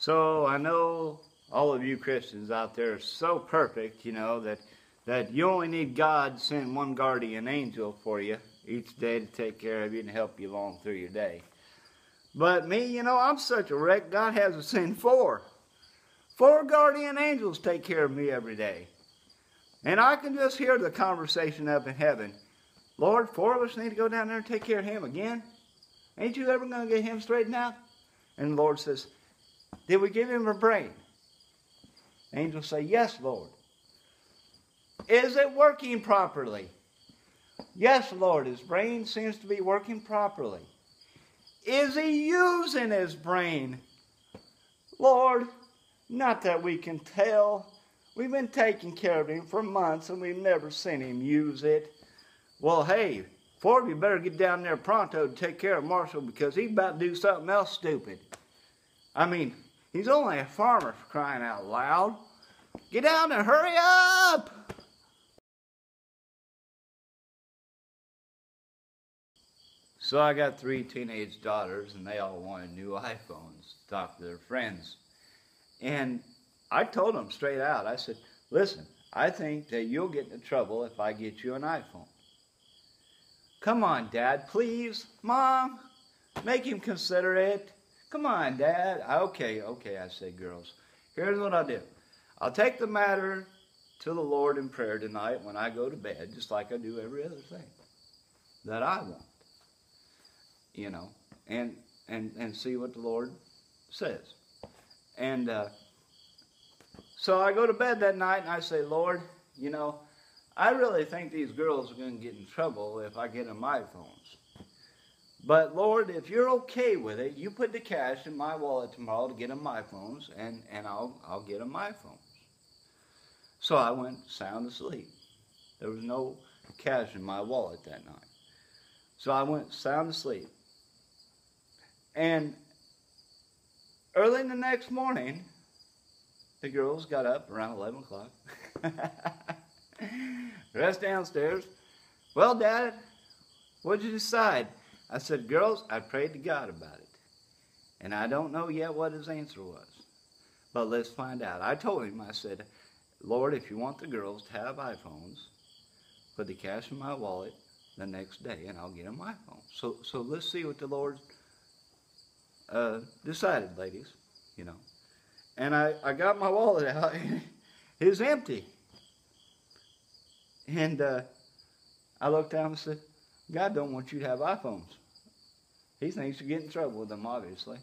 So I know all of you Christians out there are so perfect, that you only need God to send one guardian angel for you each day to take care of you and help you along through your day. But me, I'm such a wreck, God has to send four. Four guardian angels take care of me every day. And I can just hear the conversation up in heaven. Lord, four of us need to go down there and take care of him again? Ain't you ever going to get him straightened out? And the Lord says, did we give him a brain? Angels say, yes, Lord. Is it working properly? Yes, Lord, his brain seems to be working properly. Is he using his brain? Lord, not that we can tell. We've been taking care of him for months and we've never seen him use it. Well, hey, four of you better get down there pronto to take care of Marshall because he's about to do something else stupid. I mean, he's only a farmer, for crying out loud. Get down there, hurry up! So I got 3 teenage daughters, and they all wanted new iPhones to talk to their friends. And I told them straight out, I said, listen, I think that you'll get into trouble if I get you an iPhone. Come on, Dad, please. Mom, make him consider it. Come on, Dad. Okay, I said, girls. Here's what I'll do. I'll take the matter to the Lord in prayer tonight when I go to bed, just like I do every other thing that I want. And see what the Lord says. And so I go to bed that night and I say, Lord, I really think these girls are going to get in trouble if I get them iPhones. But Lord, if you're okay with it, you put the cash in my wallet tomorrow to get them iPhones, and I'll get them iPhones. So I went sound asleep. There was no cash in my wallet that night. So I went sound asleep. And early in the next morning, the girls got up around 11 o'clock. Rest downstairs. Well, Dad, what'd you decide? I said, girls, I prayed to God about it. And I don't know yet what his answer was. But let's find out. I told him, I said, Lord, if you want the girls to have iPhones, put the cash in my wallet the next day and I'll get them iPhones. So let's see what the Lord decided, ladies, And I got my wallet out and it was empty. And I looked down and said, God don't want you to have iPhones. He thinks you get in trouble with them, obviously.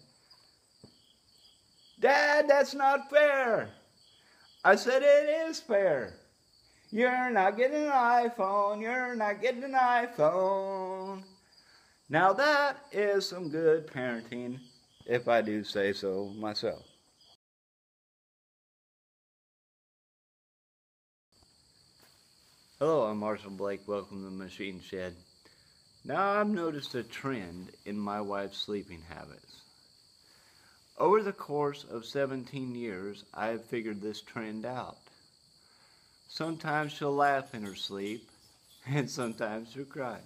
Dad, that's not fair. I said, it is fair. You're not getting an iPhone. You're not getting an iPhone. Now that is some good parenting, if I do say so myself. Hello, I'm Marshall Blake. Welcome to the Machine Shed. Now I've noticed a trend in my wife's sleeping habits. Over the course of 17 years, I have figured this trend out. Sometimes she'll laugh in her sleep, and sometimes she'll cry.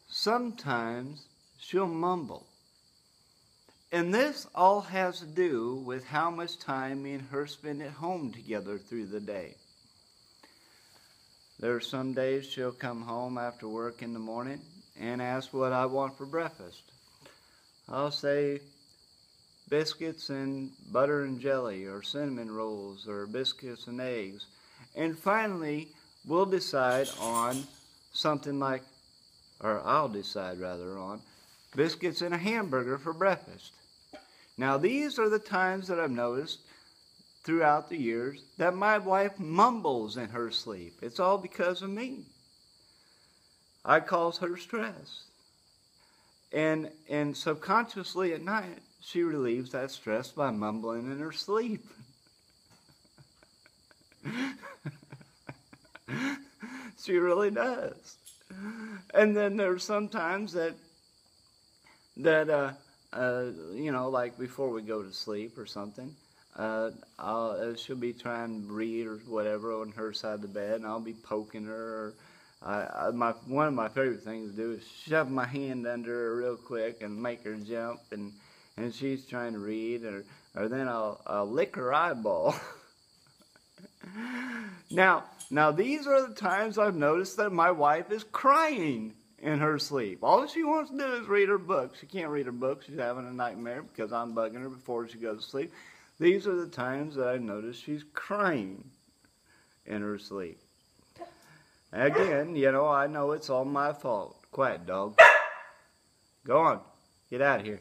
Sometimes she'll mumble. And this all has to do with how much time me and her spend at home together through the day. There are some days she'll come home after work in the morning and ask what I want for breakfast. I'll say biscuits and butter and jelly, or cinnamon rolls, or biscuits and eggs. And finally, we'll decide on something like, or I'll decide rather on, biscuits and a hamburger for breakfast. Now these are the times that I've noticed throughout the years that my wife mumbles in her sleep. It's all because of me. I cause her stress. And subconsciously at night, she relieves that stress by mumbling in her sleep. She really does. And then there's sometimes that like before we go to sleep or something, she'll be trying to read or whatever on her side of the bed, and I'll be poking her. One of my favorite things to do is shove my hand under her real quick and make her jump and and she's trying to read, or then I'll lick her eyeball. Now these are the times I've noticed that my wife is crying in her sleep. All she wants to do is read her book. She can't read her book. She's having a nightmare because I'm bugging her before she goes to sleep. These are the times that I notice she's crying in her sleep. Again, you know, I know it's all my fault. Quiet, dog. Go on. Get out of here.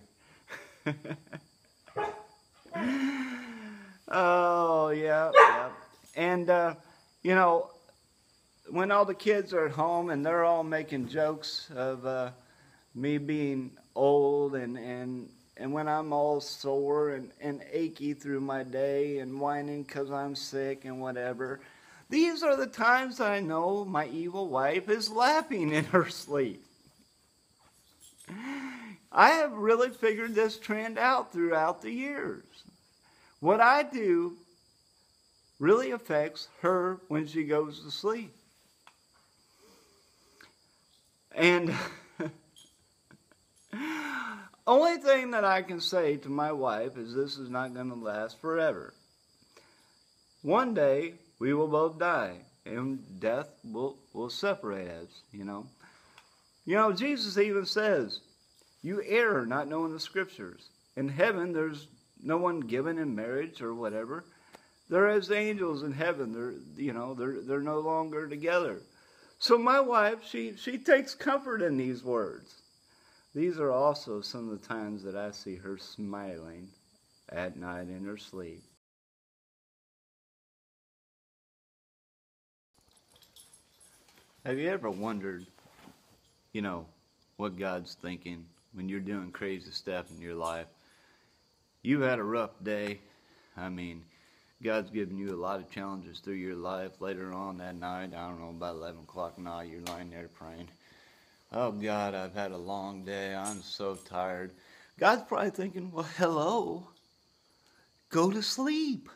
Oh, yeah. And, you know, when all the kids are at home and they're all making jokes of me being old and when I'm all sore and achy through my day and whining because I'm sick and whatever, these are the times that I know my evil wife is laughing in her sleep. I have really figured this trend out throughout the years. What I do really affects her when she goes to sleep. And only thing that I can say to my wife is this is not going to last forever. One day we will both die, and death will separate us, you know. You know, Jesus even says, you err not knowing the scriptures. In heaven there's no one given in marriage or whatever. They're as angels in heaven. They're no longer together. So my wife, she takes comfort in these words. These are also some of the times that I see her smiling at night in her sleep. Have you ever wondered, you know, what God's thinking when you're doing crazy stuff in your life? You've had a rough day. I mean, God's given you a lot of challenges through your life. Later on that night, I don't know, about 11 o'clock at night, you're lying there praying. Oh, God, I've had a long day. I'm so tired. God's probably thinking, well, hello. Go to sleep.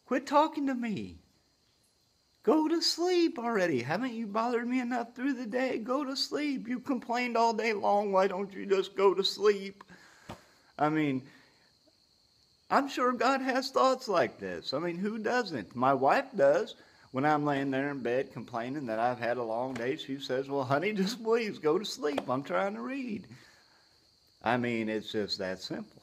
Quit talking to me. Go to sleep already. Haven't you bothered me enough through the day? Go to sleep. You complained all day long. Why don't you just go to sleep? I mean, I'm sure God has thoughts like this. I mean, who doesn't? My wife does. When I'm laying there in bed complaining that I've had a long day, she says, well, honey, just please go to sleep. I'm trying to read. I mean, it's just that simple.